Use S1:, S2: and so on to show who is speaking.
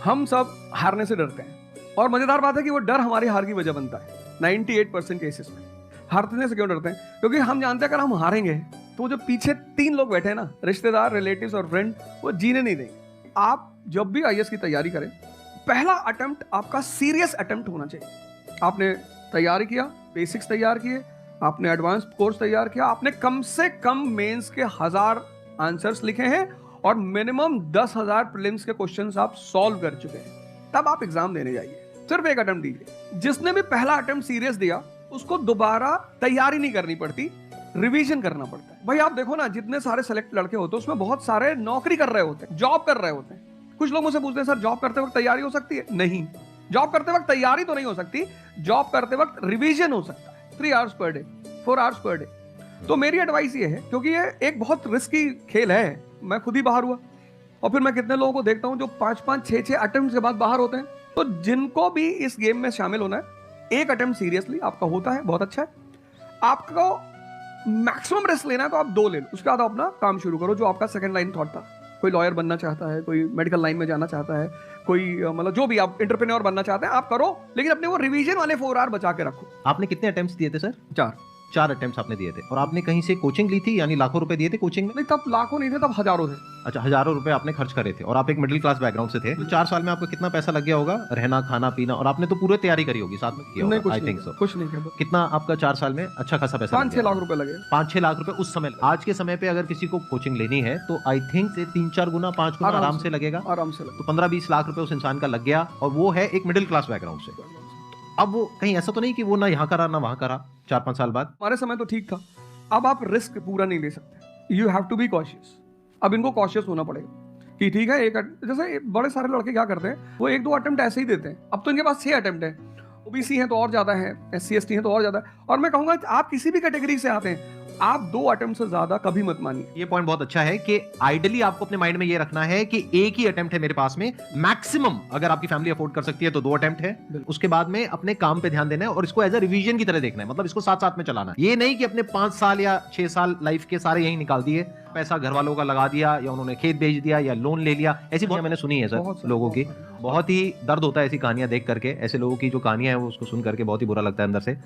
S1: हम सब हारने से डरते हैं और मजेदार बात है कि वो डर हमारी हार की वजह बनता है 98% केसेस में। हारने से क्यों डरते हैं? क्योंकि हम जानते हैं अगर हम हारेंगे तो जो पीछे 3 लोग बैठे हैं ना, रिश्तेदार, रिलेटिव्स और फ्रेंड, वो जीने नहीं देंगे। आप जब भी आईएएस की तैयारी करें, पहला अटेम्प्ट आपका सीरियस अटेम्प्ट होना चाहिए। आपने तैयारी किया, बेसिक्स तैयार किए, आपने एडवांस कोर्स तैयार किया, आपने कम से कम मेंस के 1000 आंसर्स लिखे हैं और मिनिमम 10,000 प्रीलिम्स के क्वेश्चंस आप सॉल्व कर चुके हैं, तब आप एग्जाम देने जाइए। सिर्फ एक अटेम्प्ट दीजिए। जिसने भी पहला अटेम्प्ट सीरियस दिया उसको दोबारा तैयारी नहीं करनी पड़ती, रिवीजन करना पड़ता है। भाई आप देखो ना, जितने सारे सेलेक्ट लड़के होते हैं उसमें बहुत सारे नौकरी कर रहे होते हैं, जॉब कर रहे होते हैं। कुछ लोग मुझसे पूछते हैं सर जॉब करते वक्त तैयारी हो सकती है? नहीं, जॉब करते वक्त तैयारी तो नहीं हो सकती, जॉब करते वक्त रिवीजन हो सकता है। 3 hours per day, 4 hours per day. तो मेरी एडवाइस ये है, क्योंकि ये एक बहुत रिस्की खेल है, मैं खुद ही बाहर हुआ और फिर मैं कितने लोगों को देखता हूं जो 5-5, 6-6 अटेम्प्ट के बाद बाहर होते हैं। तो जिनको भी इस गेम में शामिल होना है, एक अटेम्प्ट सीरियसली आपका होता है, बहुत अच्छा है। आपको मैक्सिमम रिस्क लेना है तो आप 2 ले लो, उसके बाद अपना काम शुरू करो जो आपका सेकंड लाइन थॉट था। कोई लॉयर बनना चाहता है, कोई मेडिकल लाइन में जाना चाहता है, कोई मतलब जो भी आप एंटरप्रेन्योर बनना चाहते हैं आप करो, लेकिन अपने वो रिवीजन वाले 4 आवर बचा के रखो।
S2: आपने कितने अटेम्प्ट्स दिए थे सर?
S1: 4
S2: अटेम्प्ट्स आपने दिए थे। और आपने कहीं से कोचिंग ली थी, यानी लाखों रुपए दिए थे कोचिंग में?
S1: नहीं, तब लाखों नहीं थे, तब हजारों थे।
S2: अच्छा, हजारों रुपए आपने खर्च करे थे और आप एक मिडिल क्लास बैकग्राउंड से थे। तो 4 साल में आपका कितना पैसा लग गया होगा, रहना खाना पीना? और आपने तो पूरी तैयारी करी होगी, साथ में किया
S1: नहीं,
S2: होगा,
S1: कुछ
S2: आई थिंक सो।
S1: कुछ नहीं किया।
S2: कितना आपका 4 साल में अच्छा खासा पैसा?
S1: 5-6 लाख रुपए लगे।
S2: 5-6 लाख रुपए उस समय। आज के समय पे अगर किसी को कोचिंग लेनी है तो आई थिंक से 3-4 गुना, 5 गुना आराम से लगेगा।
S1: आराम से लगेगा।
S2: तो 15-20 लाख रुपए उस इंसान का लग गया, और वो है एक मिडिल क्लास बैकग्राउंड से। अब वो कहीं ऐसा तो नहीं कि वो ना यहाँ करा ना वहां करा 4-5 साल बाद?
S1: हमारे समय तो ठीक था। अब आप रिस्क पूरा नहीं ले सकते, you have to be cautious. अब इनको कॉशियस होना पड़ेगा कि ठीक है, जैसे बड़े सारे लड़के क्या करते हैं, वो 1-2 अटेम्प्ट ऐसे ही देते हैं। अब तो इनके पास 6 अटेम्प्ट है, ओबीसी हैं तो और ज्यादा है, SC ST हैं तो और ज्यादा है। और मैं कहूंगा आप किसी भी कैटेगरी से आते हैं, आप 2 अटेम्प्ट से ज्यादा कभी मत मानिए।
S2: ये पॉइंट बहुत अच्छा है कि आइडियली आपको अपने माइंड में ये रखना है कि एक ही अटेम्प्ट है मेरे पास में, मैक्सिमम अगर आपकी फैमिली अफोर्ड कर सकती है तो 2 अटेम्प्ट है। उसके बाद में अपने काम पे ध्यान देना है और इसको एज अ रिवीजन की तरह देखना है, मतलब इसको साथ साथ में चलाना है। ये नहीं कि अपने 5 साल या 6 साल लाइफ के सारे यहीं निकाल दिए, पैसा घर वालों का लगा दिया या उन्होंने खेत बेच दिया या लोन ले लिया। ऐसी बहुत मैंने सुनी है सर लोगों की। बहुत ही दर्द होता है ऐसी कहानियां देख करके। ऐसे लोगों की जो कहानियां है वो उसको सुन करके बहुत ही बुरा लगता है अंदर से।